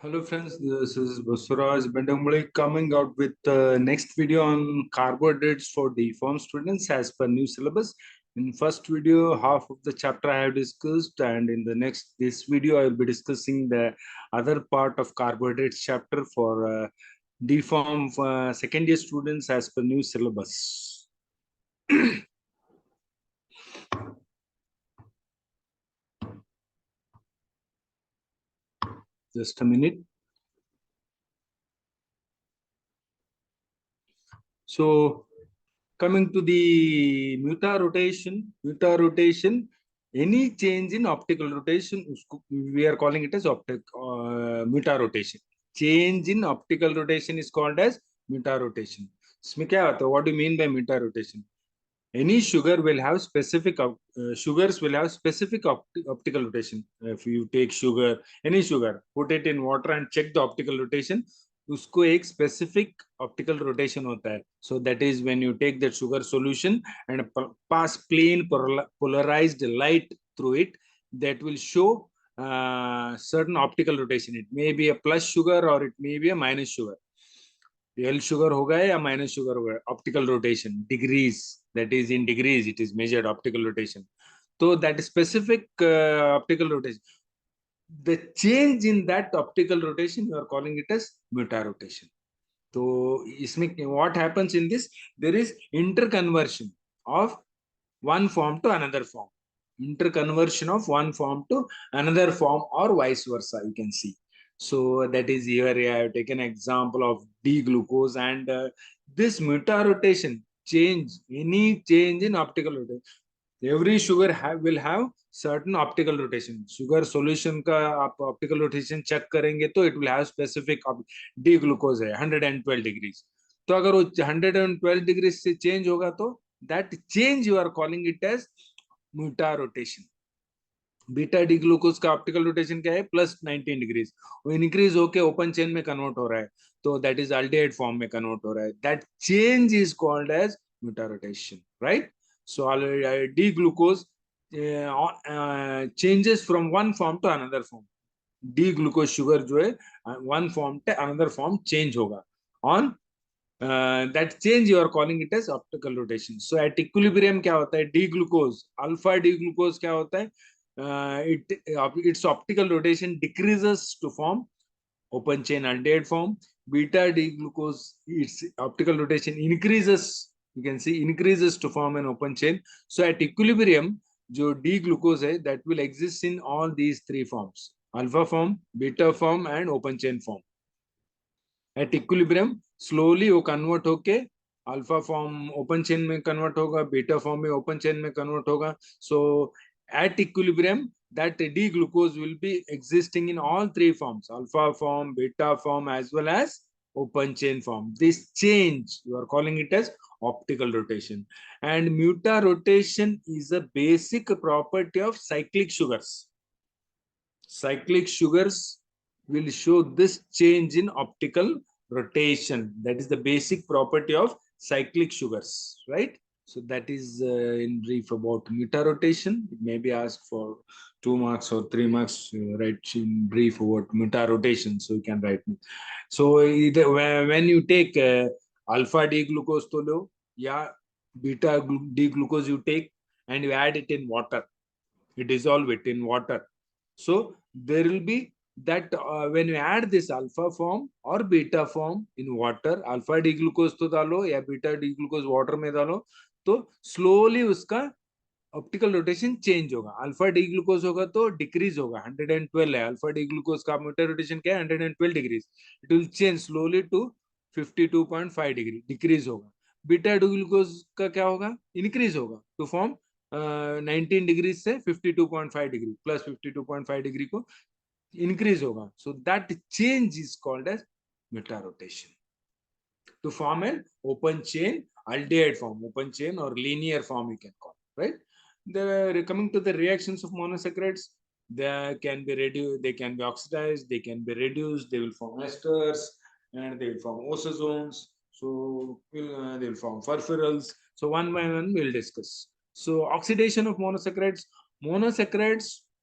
Hello friends, this is Basuraj Bendamuli coming out with the next video on carbohydrates for D.pharm students as per new syllabus. In first video, half of the chapter I have discussed, and in this video I will be discussing the other part of carbohydrates chapter for D.pharm second year students as per new syllabus. Just a minute. So coming to the muta rotation, any change in optical rotation, we are calling it as muta rotation. Change in optical rotation is called as muta rotation. इसमें क्या होता है? What do you mean by muta rotation? Any sugar will have specific sugars will have specific optical rotation. If you take sugar, any sugar, put it in water and check the optical rotation, उसको एक specific optical rotation होता है. So that is when you take that sugar solution and pass plain polarized light through it, that will show certain optical rotation. It may be a plus sugar or it may be a minus sugar. L sugar होगा या minus sugar होगा. Optical rotation degrees, that is in degrees it is measured optical rotation. So that specific optical rotation, the change in that optical rotation, you are calling it as muta rotation. So what happens in this? There is interconversion of one form to another form. Interconversion of one form to another form or vice versa, you can see. So that is here I have taken example of D-glucose, and this muta rotation change, any change in optical rotation. Every sugar will have certain optical rotation. Sugar solution का आप optical rotation check करेंगे तो it will have specific D-glucose है 112 degrees. तो अगर वो 112 degrees से change होगा तो that change you are calling it as muta rotation. Beta D glucose का ऑप्टिकल रोटेशन क्या है? Plus 19 degrees. वो इंक्रीज होके ओपन चेन में कन्वर्ट हो रहा है, तो दैट इज अल्डिहाइड फॉर्म में कन्वर्ट हो रहा है. That change is called as muta rotation, right? So D glucose changes from one form to another form. D glucose sugar जो है one form to another form change होगा. On that change you are calling it as optical rotation. So at equilibrium क्या होता है? D glucose, alpha D glucose क्या होता है? Its optical rotation decreases to form open chain aldehyde form. Beta D glucose, its optical rotation increases, you can see, increases to form an open chain. So at equilibrium जो D glucose है, that will exist in all these three forms: alpha form, beta form and open chain form. At equilibrium slowly वो convert होके alpha form open chain में convert होगा, beta form में open chain में convert होगा. So at equilibrium that D glucose will be existing in all three forms: alpha form, beta form as well as open chain form. This change you are calling it as optical rotation. And muta rotation is a basic property of cyclic sugars. Cyclic sugars will show this change in optical rotation. That is the basic property of cyclic sugars, right? So that is in brief about muta rotation. It may be asked for 2 marks or 3 marks, write in brief about muta rotation. So you can write. So either when you take alpha D glucose to lo, yeah, beta D glucose you take and you add it in water. You dissolve it in water. So there will be that when you add this alpha form or beta form in water, alpha D glucose तो डालो या beta D glucose water में डालो, तो slowly उसका optical rotation change होगा. Alpha D glucose होगा तो decrease होगा. 112 है alpha D glucose का muta rotation क्या है? 112 degrees. It will change slowly to 52.5 degree. Decrease होगा. Beta D glucose का क्या होगा? Increase होगा to form 19 डिग्री से 52.5 डिग्री प्लस 52.5 डिग्री को इंक्रीज होगा. So that change is called as muta rotation to form an open chain aldehyde form, open chain or linear form you can call, right? Coming to the reactions of monosaccharides, they can be reduced, they can be oxidized, they can be reduced, they will form esters and they will form ozones. So they will form furfuryls. So one by one we'll discuss. So oxidation of monosaccharides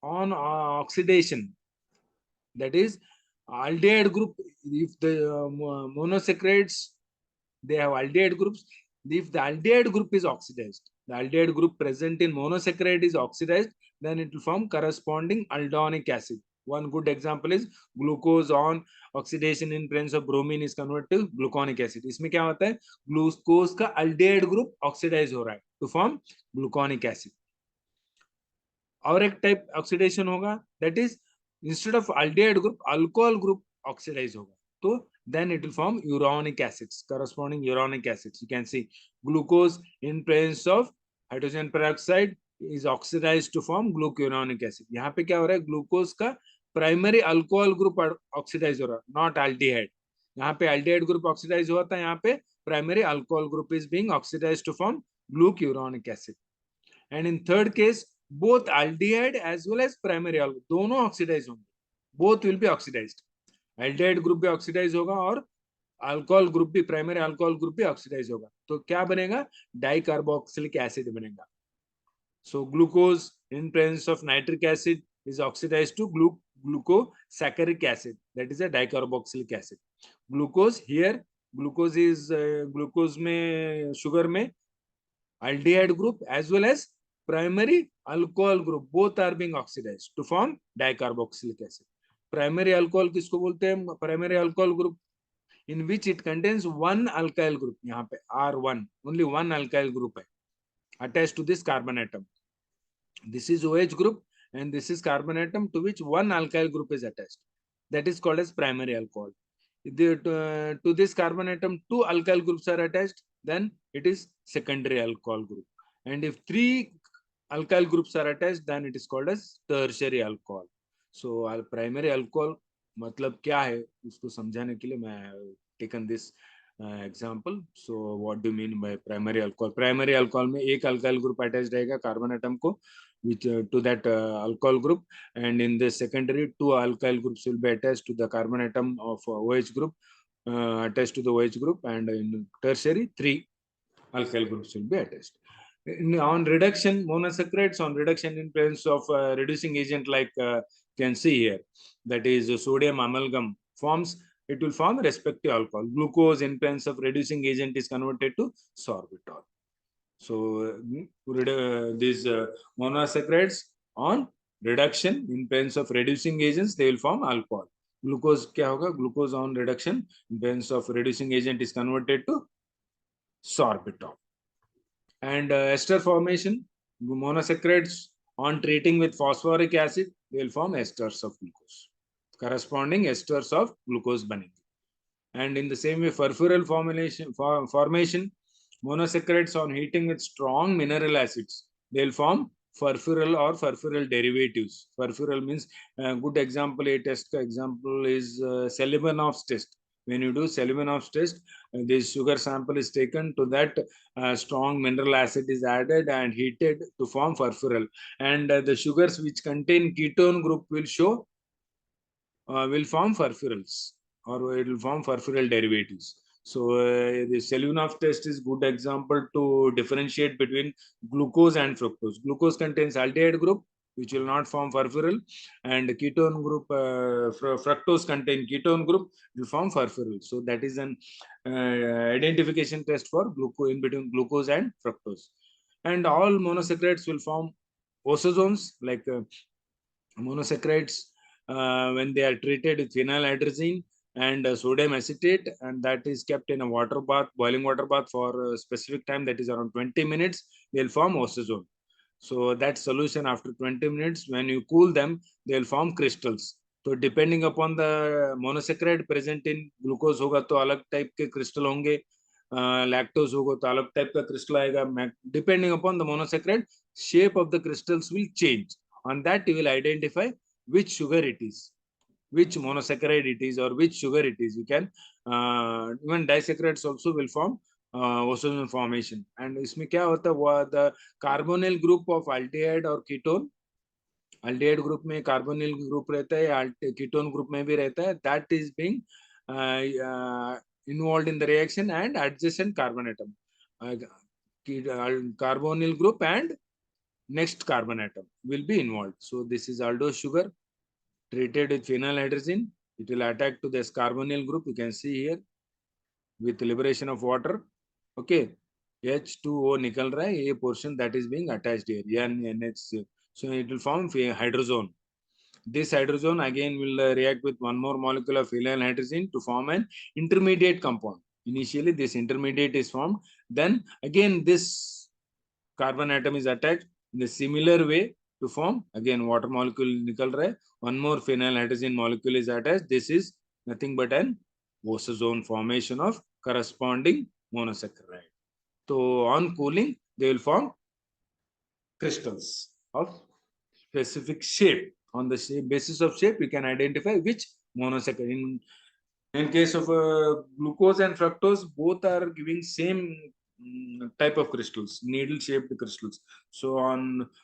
on oxidation, that is aldehyde group, if the monosaccharides, they have aldehyde groups. If the aldehyde group is oxidized, the aldehyde group present in monosaccharide is oxidized, then it will form corresponding aldonic acid. One good example is glucose on oxidation in presence of bromine is converted to gluconic acid. इसमें क्या होता है, glucose का aldehyde group oxidise हो रहा है to form gluconic acid. और एक टाइप ऑक्सीडेशन होगा, दैट इज instead of aldehyde group alcohol group oxidise होगा, तो then it will form uronic acids, corresponding uronic acids. You can see glucose in presence of hydrogen peroxide is oxidized to form glucuronic acid. यहाँ पे क्या हो रहा है, glucose का primary alcohol group oxidise हो रहा है, नॉट aldehyde. यहाँ पे aldehyde ग्रुप ऑक्सीडाइज हुआ था, यहाँ पे primary alcohol group is being oxidised to form glucuronic acid. And in third case, both aldehyde as well as primary alcohol दोनों ऑक्सीडाइज होंगे, both will be oxidized. aldehyde group भी oxidise होगा और alcohol group भी, primary alcohol group भी oxidise होगा, तो क्या बनेगा, डाइकार्बोक्सिलिक एसिड बनेगा. So glucose in presence of nitric acid is oxidized to glucosaccharic acid, that is a dicarboxylic acid. Glucose here, glucose is glucose में, sugar में aldehyde group as well as primary alcohol group both are being oxidized to form dicarboxylic acid. Primary alcohol किसको बोलते हैं, primary alcohol group in which it contains one alkyl group. यहाँ पे R1, only one alkyl group है attached to this carbon atom. This is OH group and this is carbon atom to which one alkyl group is attached. That is called as primary alcohol. To this carbon atom, two alkyl groups are attached, then it is secondary alcohol group. And if three alkyl groups are attached, then it is called as tertiary alcohol. So primary alcohol मतलब क्या है, उसको समझाने के लिए मैं taken this example. So what do you mean by primary alcohol? Primary alcohol में एक alkyl group attached रहेगा carbon atom को, which to that alcohol group, and in the secondary two alkyl groups will be attached to the carbon atom of OH group, attached to the OH group, and in tertiary three alkyl groups will be attached. On reduction, monosaccharides on reduction in presence of reducing agent like can see here, that is sodium amalgam forms, it will form respective alcohol. Glucose in presence of reducing agent is converted to sorbitol. So these monosaccharides on reduction in presence of reducing agents, they will form alcohol. Glucose क्या होगा, glucose on reduction in presence of reducing agent is converted to sorbitol. And ester formation, monosaccharides on treating with phosphoric acid, they will form esters of glucose, corresponding esters of glucose बनेंगे. And in the same way, furfural formation, monosaccharides on heating with strong mineral acids, they will form furfural or furfural derivatives. Furfural means good example, a test example is Selimanov's test. When you do Selimanov's test, this sugar sample is taken, to that strong mineral acid is added and heated to form furfural, and the sugars which contain ketone group will show will form furfurals, or it will form furfural derivatives. So the Selivanov test is good example to differentiate between glucose and fructose. Glucose contains aldehyde group which will not form furfural, and ketone group, fructose contain ketone group, will form furfural. So that is an identification test for glucose in between glucose and fructose. And all monosaccharides will form ozones, like monosaccharides when they are treated with phenyl and sodium acetate, and that is kept in a water bath, boiling water bath for a specific time, that is around 20 minutes, they'll form ozone. So that solution after 20 minutes, when you cool them, they'll form crystals. So depending upon the monosaccharide present in glucose होगा तो अलग type के crystal होंगे, lactose होगा तो अलग type का crystal आएगा. Depending upon the monosaccharide, shape of the crystals will change. On that you will identify which sugar it is, which monosaccharide it is, or which sugar it is. You can even disaccharides also will form ozone formation. And इसमें क्या होता है, the carbonyl group of aldehyde or ketone, aldehyde group में carbonyl group रहता है, ketone group में भी रहता है, that is being involved in the reaction, and adjacent carbon atom, carbonyl group and next carbon atom will be involved. So this is aldose sugar treated with phenyl It will attack to this carbonyl group. You can see here with liberation of water. Okay, H2O निकल रहा है, ये portion that is being attached here, NH. So it will form hydrazone. This hydrazone again will react with one more molecule of phenyl hydrazine to form an intermediate compound. Initially, this intermediate is formed. Then again, this carbon atom is attached in a similar way to form again water molecule nikal raha hai. One more phenyl hydrazine molecule is attached. This is nothing but an osazone formation of corresponding monosaccharide. So on cooling, they will form crystals of specific shape. On the basis of shape, we can identify which monosaccharide. In case of glucose and fructose, both are giving same type of crystals, needle-shaped crystals. So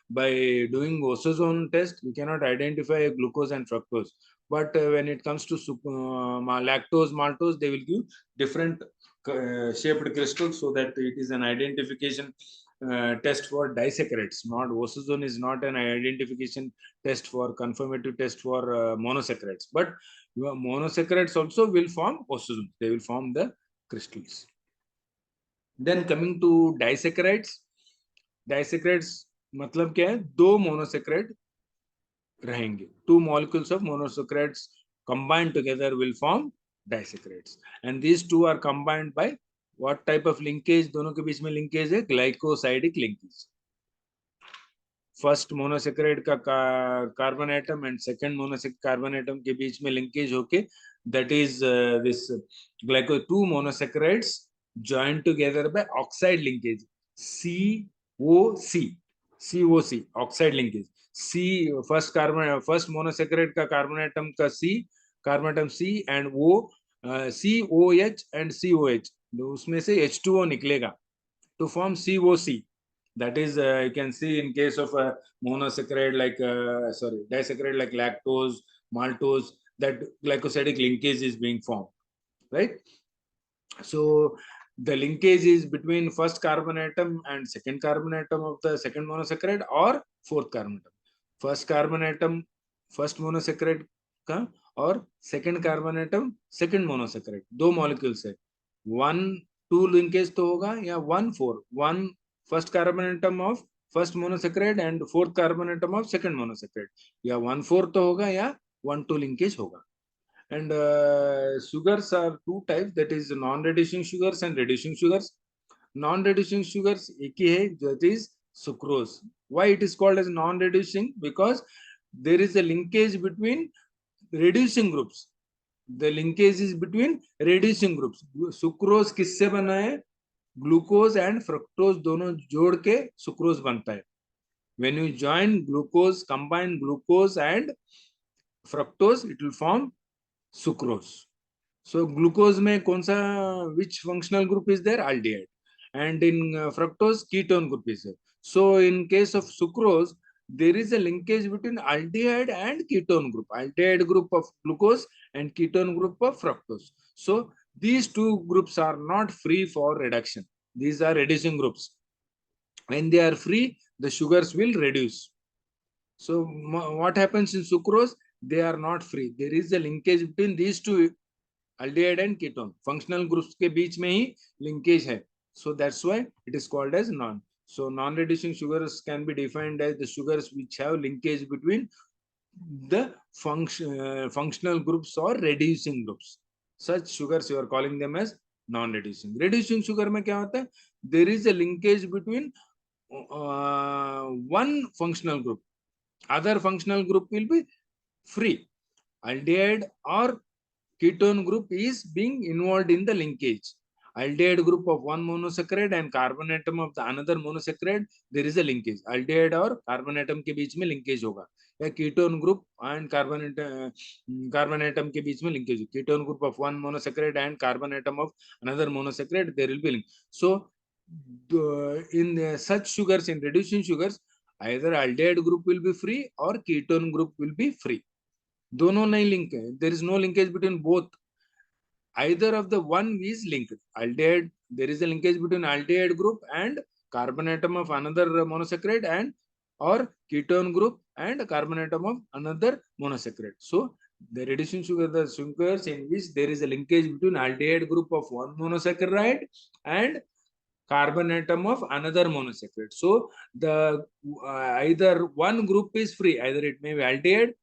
by doing osazone test, we cannot identify glucose and fructose. But when it comes to lactose, maltose, they will give different shaped crystals, so that it is an identification test for disaccharides. Not osazone is not an identification test for confirmative test for monosaccharides, but monosaccharides also will form osazone. They will form the crystals. Then coming to disaccharides, मतलब क्या है? दो monosaccharide रहेंगे. Two molecules of monosaccharides combined together will form disaccharides, and these two are combined by what type of linkage? दोनों के बीच में linkage है glycosidic linkage. फर्स्ट मोनोसेक्राइड का carbon atom and second monosaccharide carbon atom के बीच में linkage होके that is this glyco two monosaccharides join together by oxide linkage COC oxide linkage. See first monosaccharide का कार्बन एटम का carbon atom C and वो COH and COH, उसमें से H2O निकलेगा to form COC. That is, you can see in case of a monosaccharide like disaccharide like lactose, maltose, that glycosidic linkage is being formed, right? So the linkage is between first carbon atom and second carbon atom of the second monosaccharide or fourth carbon atom. First carbon atom first monosaccharide का और second carbon atom second monosaccharide, दो molecules है. 1-2 linkage तो होगा या 1-4, 1 first carbon atom of first monosaccharide and fourth carbon atom of second monosaccharide, या 1-4 तो होगा या 1-2 linkage होगा. And sugars are two types, that is non-reducing sugars and reducing sugars. Non-reducing sugars एक ही है, that is sucrose. Why it is called as non-reducing? Because there is a linkage between reducing groups. The linkage is between reducing groups. Sucrose किससे बना है? Glucose and fructose दोनों जोड़ के sucrose बनता है. When you join glucose, combine glucose and fructose, it will form sucrose. So glucose में कौन सा, which functional group is there? Aldehyde. And in fructose, ketone group is there. So in case of sucrose, there is a linkage between aldehyde and ketone group. Aldehyde group of glucose and ketone group of fructose. So these two groups are not free for reduction. These are reducing groups. When they are free, the sugars will reduce. So what happens in sucrose? They are not free. There is a linkage between these two, aldehyde and ketone. Functional groups के बीच में ही linkage है. So that's why it is called as non. So non-reducing sugars can be defined as the sugars which have linkage between the functional groups or reducing groups. Such sugars you are calling them as non-reducing. Reducing sugar में क्या होता है? There is a linkage between one functional group. Other functional group will be free. Aldehyde or ketone group is being involved in the linkage. Aldehyde group of one monosaccharide and carbon atom of the another monosaccharide, there is a linkage. Aldehyde और carbon atom के बीच में linkage होगा. या ketone group and carbon atom के बीच में linkage. Ketone group of one monosaccharide and carbon atom of another monosaccharide, there will be link. So in such sugars, in reducing sugars, either aldehyde group will be free or ketone group will be free. दोनों नहीं link है. There is no linkage between both. Either of the one is linked. Aldehyde, there is a linkage between aldehyde group and carbon atom of another monosaccharide, and or ketone group and carbon atom of another monosaccharide. So The reducing sugar, the sugars in which there is a linkage between aldehyde group of one monosaccharide and carbon atom of another monosaccharide. So the either one group is free, either it may be aldehyde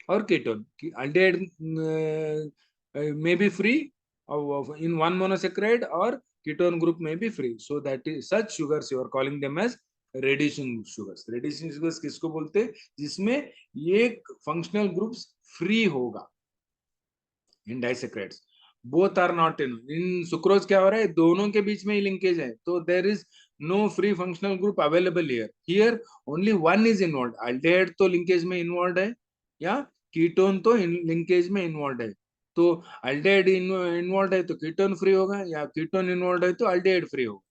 or ketone. Aldehyde may be free in one monosaccharide, or ketone group may be free. So that is such sugars you are calling them as reducing sugars. Reducing sugars किसको बोलते हैं? जिसमें ये functional groups free होगा in disaccharides. Both are not in sucrose क्या हो रहा है? दोनों के बीच में ही linkage है. So there is no free functional group available here. Here only one is involved. Aldehyde तो linkage में involved है, या कीटोन तो लिंकेज में इन्वॉल्व है. तो अल्डेहाइड इन्वॉल्व है तो कीटोन फ्री होगा, या कीटोन इन्वॉल्व है तो अल्डेहाइड फ्री होगा.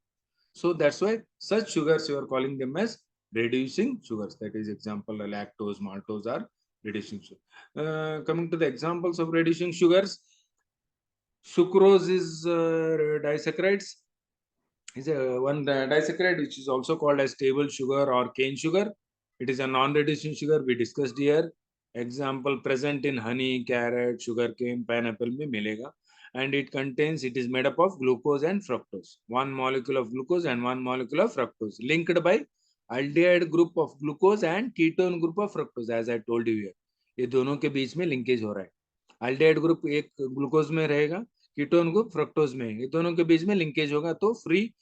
So that's why such sugars you are calling them as reducing sugars. That is example lactose, maltose are reducing sugar. Coming to the examples of reducing sugars, sucrose is disaccharides. Is a one disaccharide which is also called as table sugar or cane sugar. It is a non-reducing sugar we discussed here. Example present in honey, carrot, sugarcane, pineapple में मिलेगा. And it is made up of glucose and fructose. One molecule of glucose and one molecule of fructose linked by aldehyde group of glucose and ketone group of fructose. As I told you here, ये दोनों के बीच में linkage हो रहा है. aldehyde group एक glucose में रहेगा, ketone group fructose में, ये दोनों के बीच में linkage होगा, तो free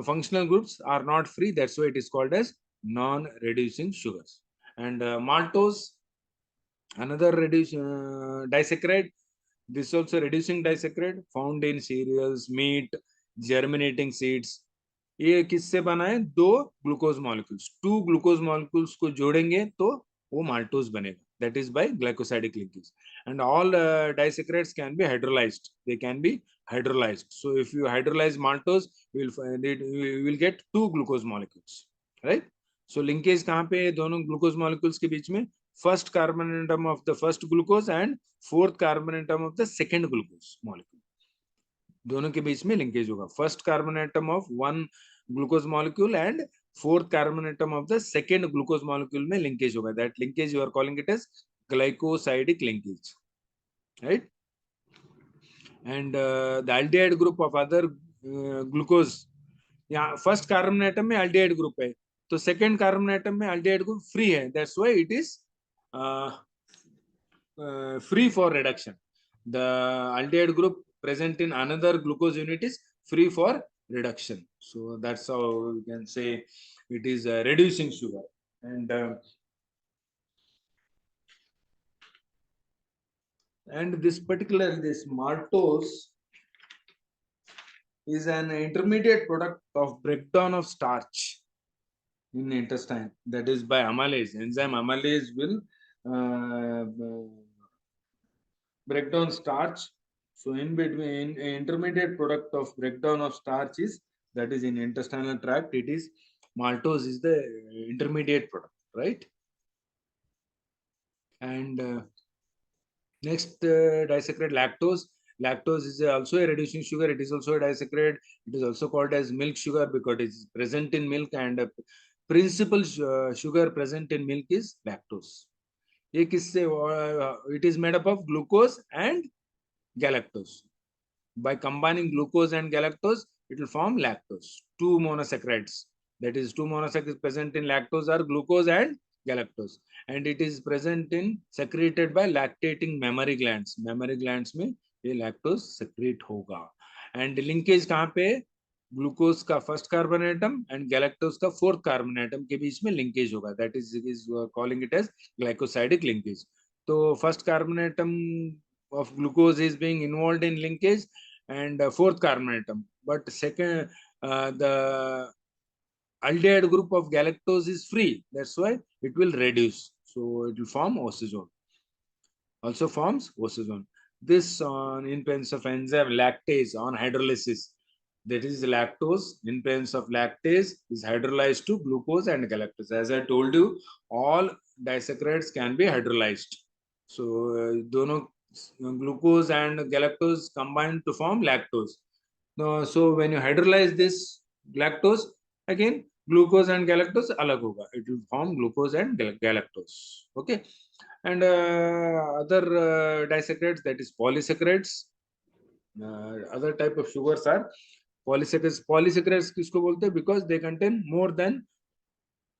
functional groups are not free. That's why it is called as non-reducing sugars. And maltose, another disaccharide. This is also reducing disaccharide found in cereals, meat, germinating seeds. ये किससे बना है? दो glucose molecules, two glucose molecules को जोड़ेंगे तो वो maltose बनेगा. That is by glycosidic linkage. And all disaccharides can be hydrolyzed. They can be hydrolyzed. So if you hydrolyze maltose, we will get two glucose molecules, right? So linkage कहाँ पे है दोनों glucose molecules के बीच में? First carbon atom of the first glucose and fourth carbon atom of the second glucose molecule. दोनों के बीच में linkage होगा. First carbon atom of one glucose molecule and fourth carbon atom of the second glucose molecule में linkage होगा. That linkage you are calling it as glycosidic linkage, right? And the aldehyde group of other glucose, यहाँ first carbon atom में aldehyde group है, तो second carbon atom में aldehyde group free है. That's why it is free for reduction. The aldehyde group present in another glucose unit is free for reduction. So that's how we can say it is reducing sugar. And this maltose is an intermediate product of breakdown of starch in intestine. That is by amylase. Enzyme amylase will break down starch. So in between, intermediate product of breakdown of starch is, that is in intestinal tract, it is maltose is the intermediate product, right? And next disaccharide lactose. Lactose is also a reducing sugar. It is also a disaccharide. It is also called as milk sugar because it is present in milk, and principal sugar present in milk is lactose. It is made up of glucose and galactose. By combining glucose and galactose, it will form lactose. Two monosaccharides. That is, two monosaccharides present in lactose are glucose and galactose, and it is present in secreted by lactating mammary glands. Mammary glands में ये lactose secrete होगा. And linkage कहाँ पे? Glucose का first carbon atom and galactose का fourth carbon atom के बीच में लिंकेज होगा. That is calling it as glycosidic linkage. तो first carbon atom of glucose is being involved in linkage, and fourth carbon atom, but second the aldehyde group of galactose is free. That's why it will reduce, so it will form oxazole, also forms oxazole. This on in presence of enzyme lactase on hydrolysis, that is lactose in presence of lactase is hydrolyzed to glucose and galactose. As I told you, all disaccharides can be hydrolyzed. So dono glucose and galactose combine to form lactose. So when you hydrolyze this lactose, again glucose and galactose alag hoga. It will form glucose and galactose. Okay. and other disaccharides, that is polysaccharides. Other type of sugars are polysaccharides. Polysaccharides किसको बोलते हैं? Because they contain more than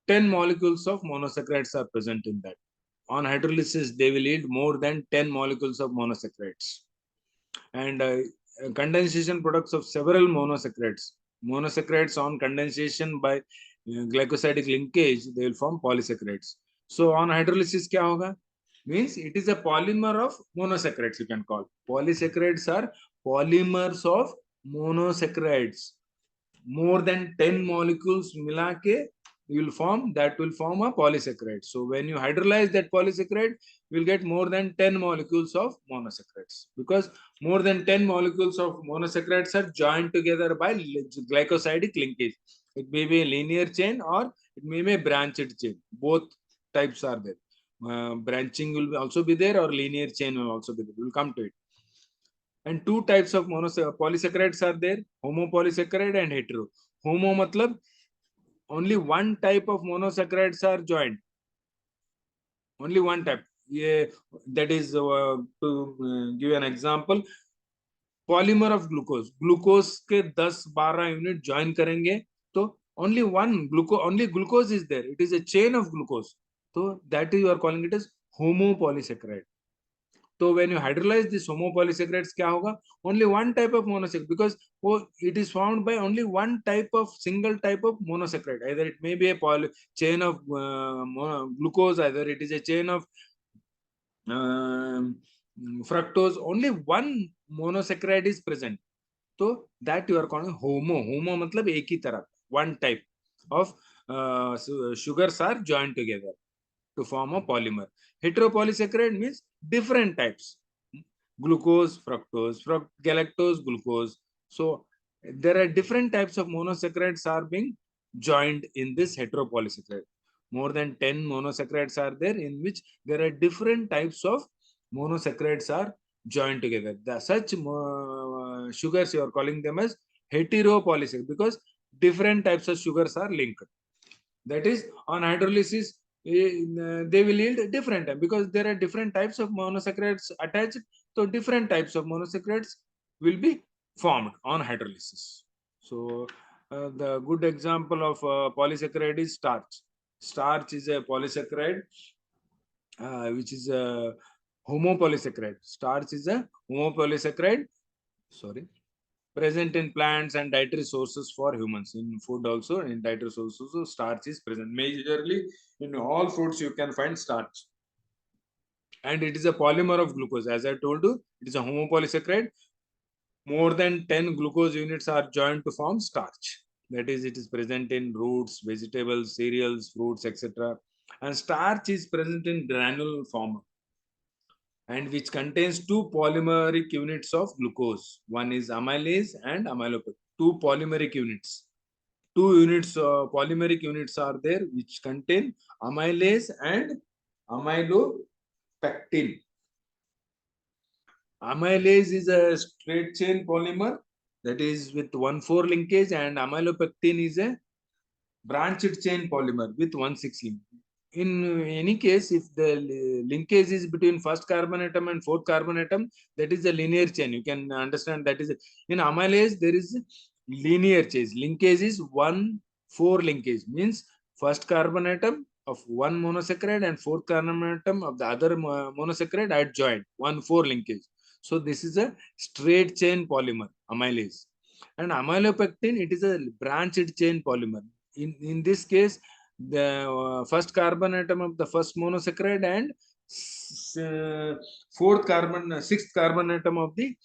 10 molecules of monosaccharides are present in that. On hydrolysis, they will yield more than 10 molecules of monosaccharides. And condensation products of several monosaccharides. Monosaccharides on condensation by glycosidic linkage, they will form polysaccharides. So on hydrolysis, क्या होगा? Means it is a polymer of monosaccharides, you can call. Polysaccharides are polymers of monosaccharides. More than 10 molecules मिला के will form a polysaccharide. So when you hydrolyze that polysaccharide, you will get more than 10 molecules of monosaccharides, because more than 10 molecules of monosaccharides are joined together by glycosidic linkage. It may be a linear chain or it may be a branched chain. Both types are there. Branching will also be there, or linear chain will also be there. We will come to it. And two types of polysaccharides are there: homopolysaccharide and hetero. Homo matlab only one type of monosaccharides are joined. Only one type. Yeah, that is to give an example, polymer of glucose. Glucose के 10-12 unit join करेंगे तो only one glucose, only glucose is there. It is a chain of glucose. So that is you are calling it as homopolysaccharide. So when you hydrolyze this homopolysaccharides, क्या होगा? Only one type of monosaccharide, because it is formed by only one type of single type of monosaccharide. Either it may be a chain of glucose, either it is a chain of fructose. Only one monosaccharide is present. So that you are calling homo. Homo मतलब एक ही तरह, one type of sugars are joined together to form a polymer. Heteropolysaccharide means different types: glucose, fructose, galactose, glucose. So there are different types of monosaccharides are being joined in this heteropolysaccharide. More than 10 monosaccharides are there, in which there are different types of monosaccharides are joined together. Such sugars, you are calling them as heteropolysaccharide, because different types of sugars are linked. That is, on hydrolysis, they will yield different time, because there are different types of monosaccharides attached. So different types of monosaccharides will be formed on hydrolysis. So the good example of polysaccharide is starch. Starch is a polysaccharide which is a homopolysaccharide. Starch is a homopolysaccharide, sorry, present in plants and dietary sources for humans. In food also, in dietary sources, so starch is present. Majorly in all foods you can find starch. And it is a polymer of glucose. As I told you, it is a homopolysaccharide. More than 10 glucose units are joined to form starch. That is, it is present in roots, vegetables, cereals, fruits, etc. And starch is present in granule form, and which contains two polymeric units of glucose. One is amylase and amylopectin. Two polymeric units. Two units, polymeric units are there, which contain amylase and amylopectin. Amylase is a straight chain polymer, that is with 1,4 linkage, and amylopectin is a branched chain polymer with 1,6 link. In any case, if the linkage is between first carbon atom and fourth carbon atom, that is a linear chain. You can understand that is in amylase there is linear chain. Linkage is 1,4 linkage, means first carbon atom of one monosaccharide and fourth carbon atom of the other monosaccharide are joined, 1,4 linkage. So this is a straight chain polymer, amylase. And amylopectin, it is a branched chain polymer. In this case, the first carbon atom of the first monosaccharide and sixth carbon atom of the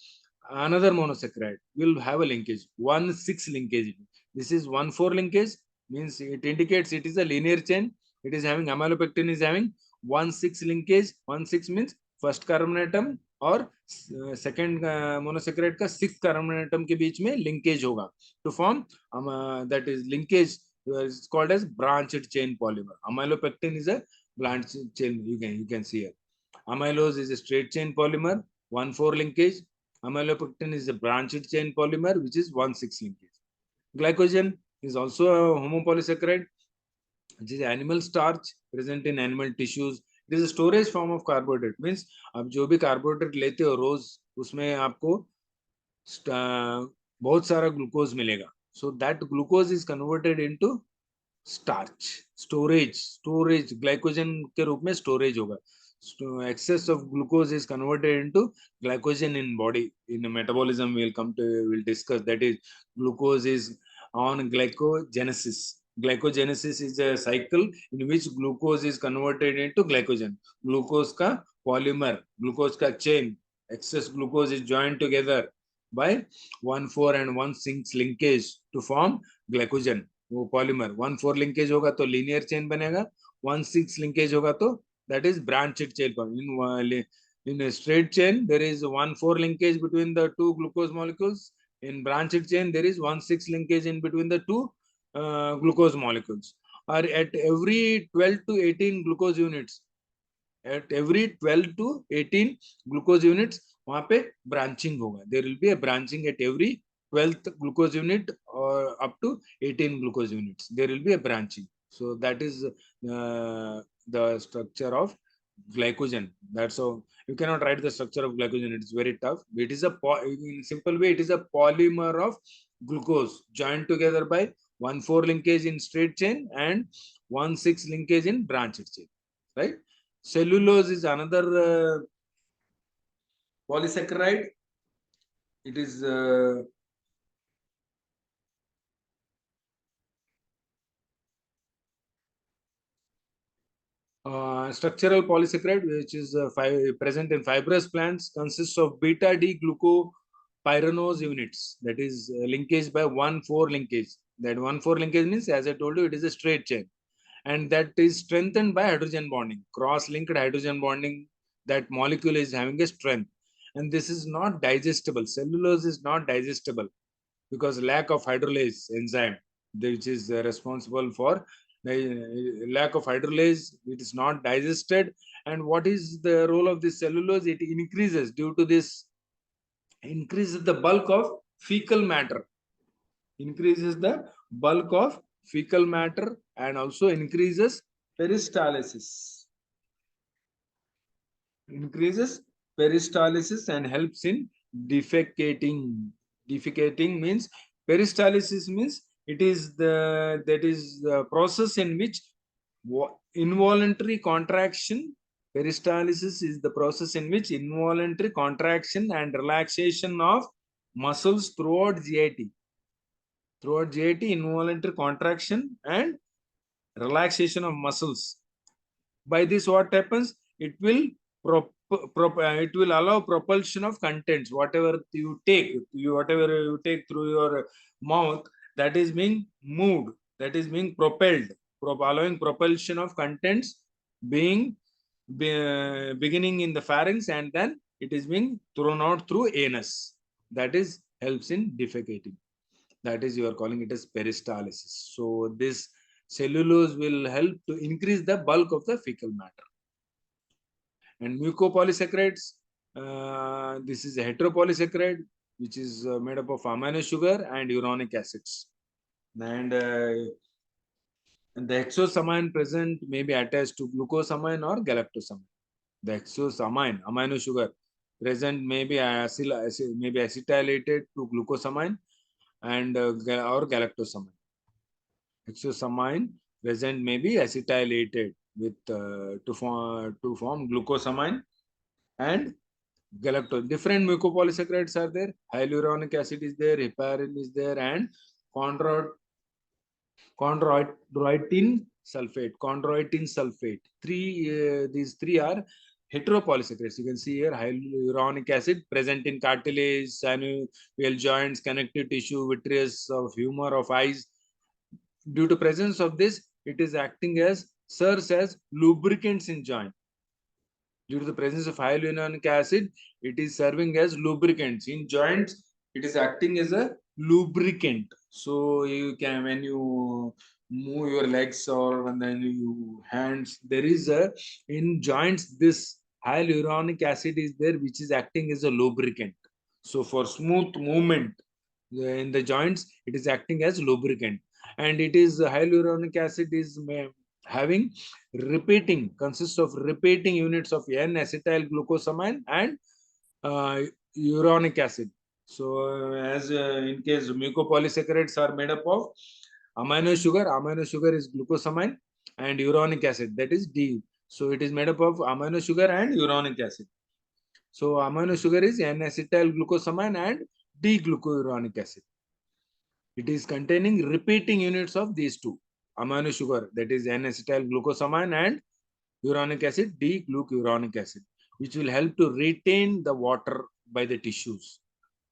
another monosaccharide will have a linkage, 1,6 linkage. This is 1,4 linkage, means it indicates it is a linear chain. It is having, amylopectin is having 1,6 linkage. 1,6 means first carbon atom और second monosaccharide का sixth carbon atom के बीच में linkage होगा to form that is linkage is called as branched chain polymer. Amylopectin is a branched chain. You can see here. Amylose is a straight chain polymer, 1,4 linkage. Amylopectin is a branched chain polymer, which is 1,6 linkage. Glycogen is also a homopolysaccharide, which is animal starch present in animal tissues, it is a storage form of carbohydrate, means आप जो भी carbohydrate लेते हो रोज, उसमें आपको बहुत सारा glucose मिलेगा. So that glucose is converted into starch. Storage glycogen के रूप में स्टोरेज होगा. Excess of glucose is converted into glycogen in body. In metabolism we'll discuss, that is glucose is on glycogenesis. Glycogenesis is a cycle in which glucose is converted into glycogen. Glucose ka polymer, glucose ka chain, excess glucose is joined together by 1,4 and 1,6 linkage to form glycogen. वो polymer 1,4 linkage होगा तो linear chain बनेगा, 1,6 linkage होगा तो that is branched chain. In a straight chain there is 1,4 linkage between the two glucose molecules. In branched chain there is 1,6 linkage in between the two glucose molecules. Or at every 12 to 18 glucose units, at every 12 to 18 glucose units वहां पे branching होगा. There will be a branching at every 12th glucose unit or up to 18 glucose units. There will be a branching. So that is the structure of glycogen. That's how you cannot write the structure of glycogen. It is very tough. It is in simple way, it is a polymer of glucose joined together by 1,4 linkage in straight chain and 1,6 linkage in branched chain. Right? Cellulose is another polysaccharide. It is structural polysaccharide, which is present in fibrous plants, consists of beta D glucopyranose units. That is linkage by 1,4 linkage. That 1,4 linkage means, as I told you, it is a straight chain, and that is strengthened by hydrogen bonding, cross-linked hydrogen bonding. That molecule is having a strength, and this is not digestible. Cellulose is not digestible because lack of hydrolase enzyme, which is responsible for the lack of hydrolase. It is not digested. And what is the role of this cellulose? It increases, due to this, increases the bulk of fecal matter, increases the bulk of fecal matter, and also increases peristalsis, increases peristalsis and helps in defecating. Defecating means, peristalsis means it is the process in which involuntary contraction. Peristalsis is the process in which involuntary contraction and relaxation of muscles throughout GIT. Throughout GIT, involuntary contraction and relaxation of muscles. By this, what happens? It will it will allow propulsion of contents. Whatever you take through your mouth, that is being moved, that is being propelled, allowing propulsion of contents being beginning in the pharynx, and then it is being thrown out through anus. That is helps in defecating. That is, you are calling it as peristalsis. So this cellulose will help to increase the bulk of the fecal matter. And mucopolysaccharides, this is a heteropolysaccharide which is made up of amino sugar and uronic acids. And the hexosamine present may be attached to glucosamine or galactosamine. The hexosamine, amino sugar, present may be acetylated to glucosamine and or galactosamine. Hexosamine present may be acetylated with to form glucosamine and galactose. Different mucopolysaccharides are there. Hyaluronic acid is there, heparin is there, and chondroitin sulfate. Chondroitin sulfate. These three are heteropolysaccharides. You can see here hyaluronic acid present in cartilage, synovial joints, connective tissue, vitreous of humor of eyes. Due to presence of this, it is acting as serves as lubricants in joint. Due to the presence of hyaluronic acid, it is serving as lubricants in joints. It is acting as a lubricant. So you can, when you move your legs or when then you hands, there is a in joints this hyaluronic acid is there, which is acting as a lubricant. So for smooth movement in the joints, it is acting as lubricant. And it is hyaluronic acid is having repeating, consists of repeating units of N-acetyl glucosamine and uronic acid. So as in case mucopolysaccharides are made up of amino sugar is glucosamine, and uronic acid, that is D. So it is made up of amino sugar and uronic acid. So amino sugar is N-acetyl glucosamine and D-glucuronic acid. It is containing repeating units of these two, amino sugar, that is N-acetyl glucosamine, and uronic acid, D-glucuronic acid, which will help to retain the water by the tissues.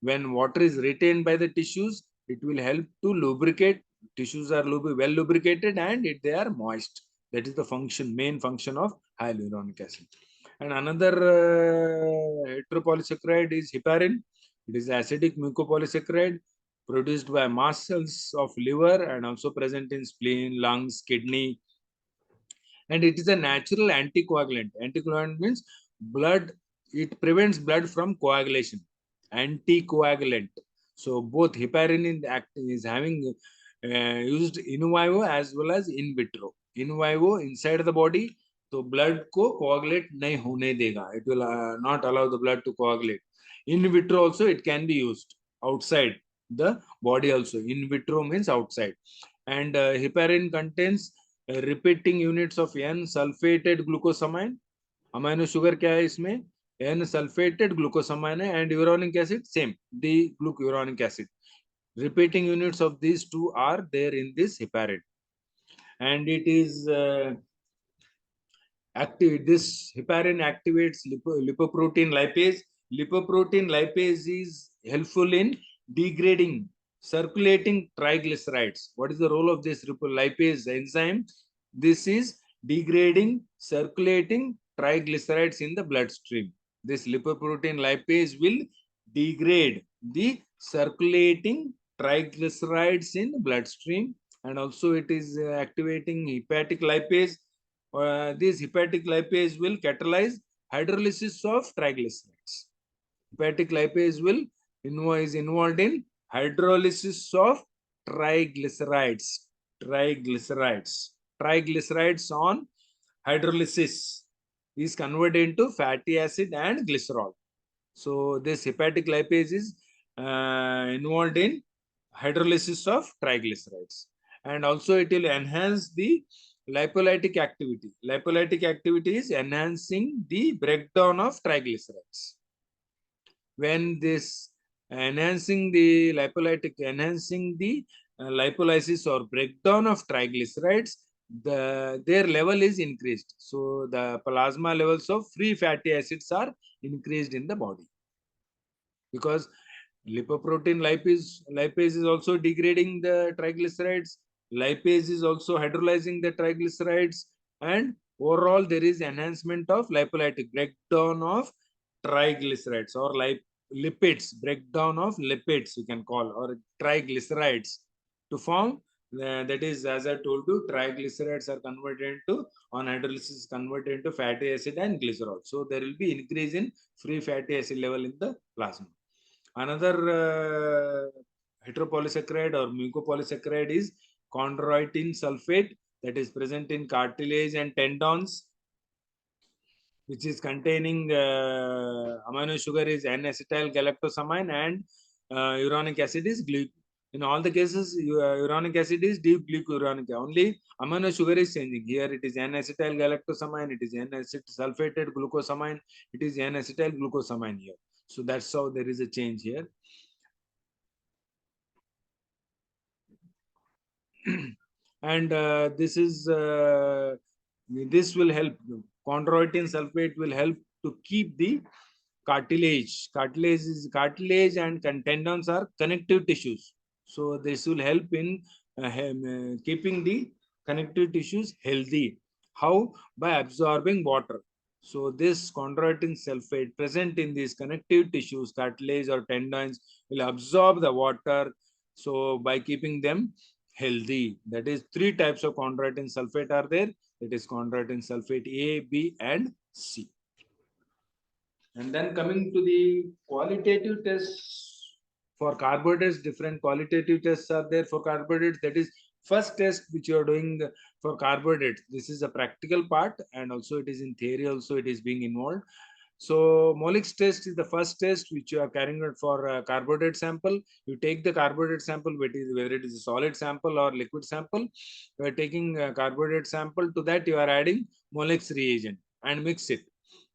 When water is retained by the tissues, it will help to lubricate. Tissues are well lubricated and they are moist. That is the function, main function of hyaluronic acid. And another heteropolysaccharide is heparin. It is acidic mucopolysaccharide produced by mast cells of liver and also present in spleen, lungs, kidney, and it is a natural anticoagulant. Anticoagulant means blood, it prevents blood from coagulation. Anticoagulant. So both heparin is having used in vivo as well as in vitro. In vivo inside the body, तो blood को coagulate नहीं होने देगा. It will not allow the blood to coagulate. In vitro also it can be used outside the body also. In vitro means outside. And heparin contains repeating units of N-sulfated glucosamine. Amino sugar क्या है इसमें? N-sulfated glucosamine and uronic acid same, the glucuronic acid. Repeating units of these two are there in this heparin, and it is active. This heparin activates lipoprotein lipase. Lipoprotein lipase is helpful in degrading circulating triglycerides. What is the role of this lipase enzyme? This is degrading circulating triglycerides in the bloodstream. This lipoprotein lipase will degrade the circulating triglycerides in the bloodstream, and also it is activating hepatic lipase. This hepatic lipase will catalyze hydrolysis of triglycerides. Hepatic lipase is involved in hydrolysis of triglycerides. Triglycerides on hydrolysis is converted into fatty acid and glycerol. So this hepatic lipase is involved in hydrolysis of triglycerides, and also it will enhance the lipolytic activity. Lipolytic activity is enhancing the breakdown of triglycerides. When this enhancing the lipolysis or breakdown of triglycerides, their level is increased. So the plasma levels of free fatty acids are increased in the body, because lipoprotein lipase is also degrading the triglycerides. Lipase is also hydrolyzing the triglycerides, and overall there is enhancement of lipolytic breakdown of triglycerides, or lipids, breakdown of lipids you can call, or triglycerides, to form that is, as I told you, triglycerides are converted into, on hydrolysis, converted into fatty acid and glycerol. So there will be increase in free fatty acid level in the plasma. Another heteropolysaccharide or mucopolysaccharide is chondroitin sulfate, that is present in cartilage and tendons, which is containing amino sugar is N-acetyl galactosamine, and uronic acid is in all the cases uronic acid is D-glucuronic. Only amino sugar is changing. Here it is N-acetyl galactosamine, it is N-sulfated glucosamine, it is N-acetyl glucosamine here. So that's how there is a change here. And this will help. Chondroitin sulfate will help to keep the cartilage. Cartilage and tendons are connective tissues. So this will help in keeping the connective tissues healthy. How? By absorbing water. So this chondroitin sulfate present in these connective tissues, cartilage or tendons, will absorb the water. So by keeping them healthy, that is, three types of chondroitin sulfate are there. It is chondroitin sulfate A, B, and C. And then coming to the qualitative tests for carbohydrates, different qualitative tests are there for carbohydrates. That is, First test which you are doing for carbohydrates, this is a practical part, and also it is in theory also it is being involved. So Molex test is the first test which you are carrying out for carbohydrate sample. You take the carbohydrate sample, whether it is a solid sample or liquid sample. You are taking a carbohydrate sample. To that you are adding Molex reagent and mix it.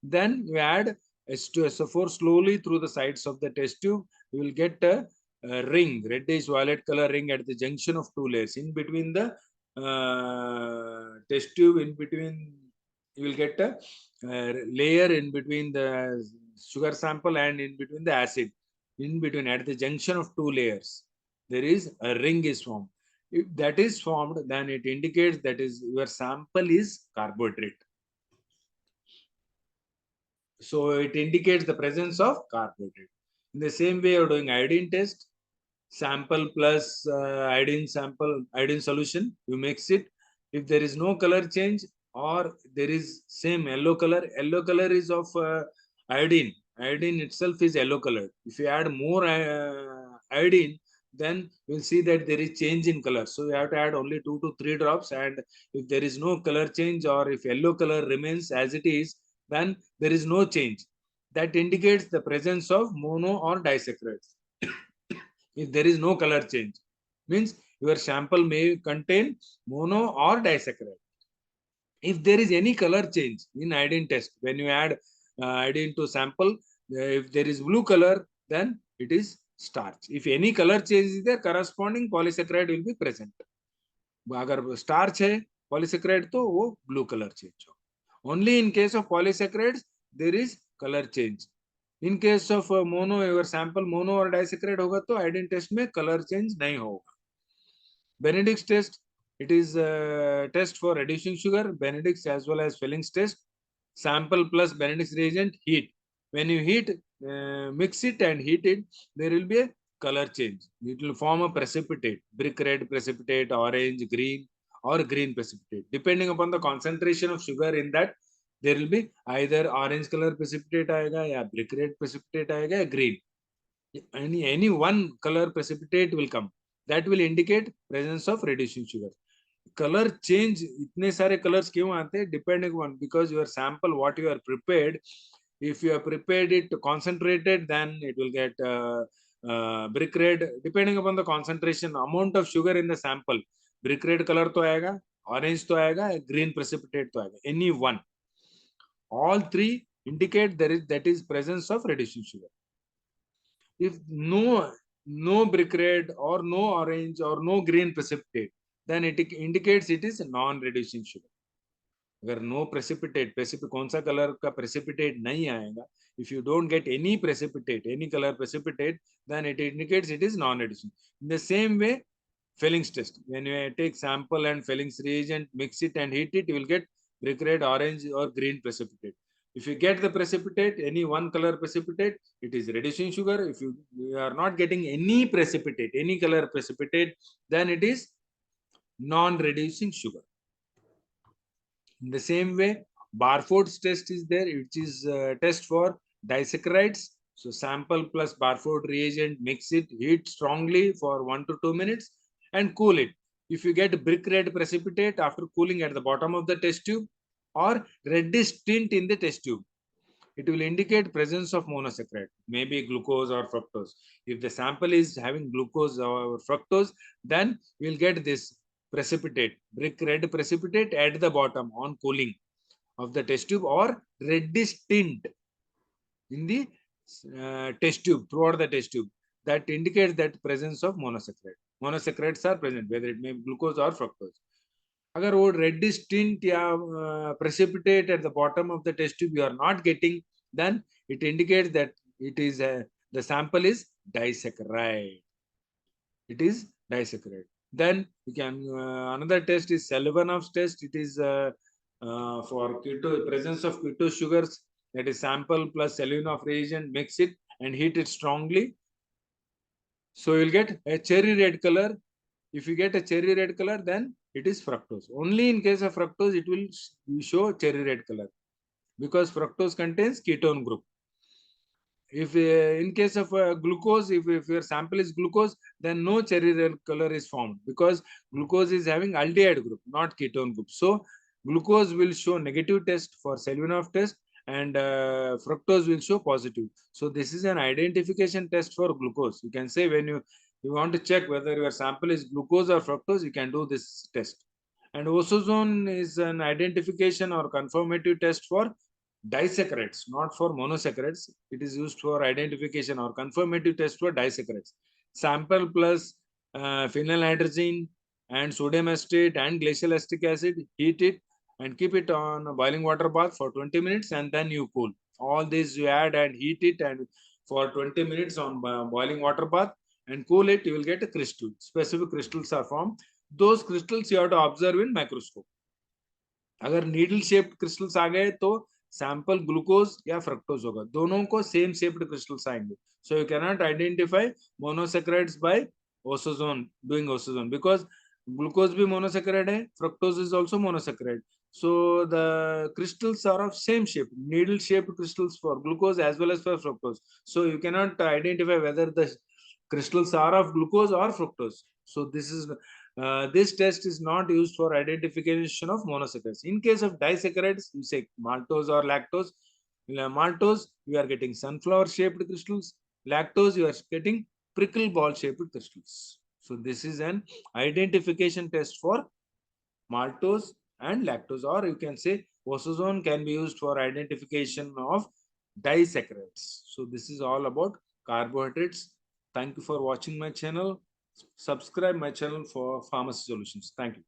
Then you add H2SO4 slowly through the sides of the test tube. You will get a ring, reddish violet color ring at the junction of two layers. In between the test tube, in between you will get a layer in between the sugar sample and in between the acid. In between, at the junction of two layers, there is a ring is formed. If that is formed, then it indicates that is your sample is carbohydrate. So it indicates the presence of carbohydrate. In the same way, you're doing iodine test, sample plus iodine solution, you mix it. If there is no color change or there is same yellow color is of iodine itself is yellow color. If you add more iodine, then you'll see that there is change in color. So you have to add only 2 to 3 drops, and if there is no color change or if yellow color remains as it is, then there is no change. That indicates the presence of mono or disaccharides. If there is no color change, means your sample may contain mono or disaccharide. If there is any color change in iodine test, when you add iodine to sample, if there is blue color, then it is starch. If any color change is there, corresponding polysaccharide will be present. अगर starch है polysaccharide तो वो blue color change हो. Only in case of polysaccharides there is color change. In case of mono, your sample mono or disaccharide होगा तो iodine test में color change नहीं होगा. Benedict's test, it is a test for reducing sugar. Benedict's as well as Felling's test. Sample plus Benedict's reagent, heat. When you heat, mix it and heat it, there will be a color change. It will form a precipitate, brick red precipitate, orange, green, or green precipitate. Depending upon the concentration of sugar in that, there will be either orange color precipitate आएगा या brick red precipitate आएगा या green. Any one color precipitate will come. That will indicate presence of reducing sugar. Color change, इतने सारे colors क्यों आते हैं? Depending on, because your sample what you are prepared, if you have prepared it concentrated, then it will get brick red. Depending upon the concentration amount of sugar in the sample, brick red color तो आएगा, orange तो आएगा, green precipitate तो आएगा. Any one. All three indicate that is presence of reducing sugar. If no brick red or no orange or no green precipitate, then it indicates it is non-reducing sugar. अगर no precipitate कौन सा colour का precipitate नहीं आएगा, if you don't get any precipitate, any color precipitate, then it indicates it is non-reducing. In the same way, Felling's test, when you take sample and Felling's reagent, mix it and heat it, you will get brick red, orange or green precipitate. If you get the precipitate, any one color precipitate, it is reducing sugar. If you are not getting any precipitate, any color precipitate, then it is non-reducing sugar. In the same way, Barford's test is there, which is a test for disaccharides. So sample plus Barford reagent, mix it, heat strongly for 1 to 2 minutes and cool it. If you get brick red precipitate after cooling at the bottom of the test tube or reddish tint in the test tube, it will indicate presence of monosaccharide, maybe glucose or fructose. If the sample is having glucose or fructose, then you will get this precipitate, brick red precipitate at the bottom on cooling of the test tube or reddish tint in the test tube, throughout the test tube. That indicates that presence of monosaccharide. Monosaccharides are present, whether it may be glucose or fructose. अगर वो reddish tint या precipitate at the bottom of the test tube you are not getting, then it indicates that it is the sample is disaccharide. It is disaccharide. Then you can another test is Selvanov's test. It is for presence of ketose sugars. That is sample plus Selvanov reagent, mix it and heat it strongly. So you will get a cherry red color. If you get a cherry red color, then it is fructose. Only in case of fructose, it will show cherry red color because fructose contains ketone group. If in case of glucose, if your sample is glucose, then no cherry red color is formed, because glucose is having aldehyde group, not ketone group. So glucose will show negative test for Selvinov test, and fructose will show positive. So this is an identification test for glucose. You can say when you want to check whether your sample is glucose or fructose, you can do this test. And osozone is an identification or confirmative test for disaccharides, not for monosaccharides. It is used for identification or confirmative test for disaccharides. Sample plus phenylhydrazine and sodium acetate and glacial acetic acid, heat it and keep it on a boiling water bath for 20 minutes, and then you cool. All these you add and heat it, and for 20 minutes on boiling water bath and cool it, you will get a crystal. Specific crystals are formed. Those crystals you have to observe in microscope. अगर needle shaped crystals आ गए तो sample glucose या fructose होगा, दोनों को same shaped crystals आएंगे. So you can not identify monosaccharides by osazone, doing osazone, because glucose भी monosaccharide है, fructose is also monosaccharide. So the crystals are of same shape, needle shaped crystals for glucose as well as for fructose. So you cannot identify whether the crystals are of glucose or fructose. So this test is not used for identification of monosaccharides. In case of disaccharides, you say maltose or lactose. Maltose, you are getting sunflower shaped crystals. Lactose, you are getting prickle ball shaped crystals. So this is an identification test for maltose and lactose, or you can say osozone can be used for identification of disaccharides. So this is all about carbohydrates. Thank you for watching my channel. Subscribe my channel for pharmacy solutions. Thank you.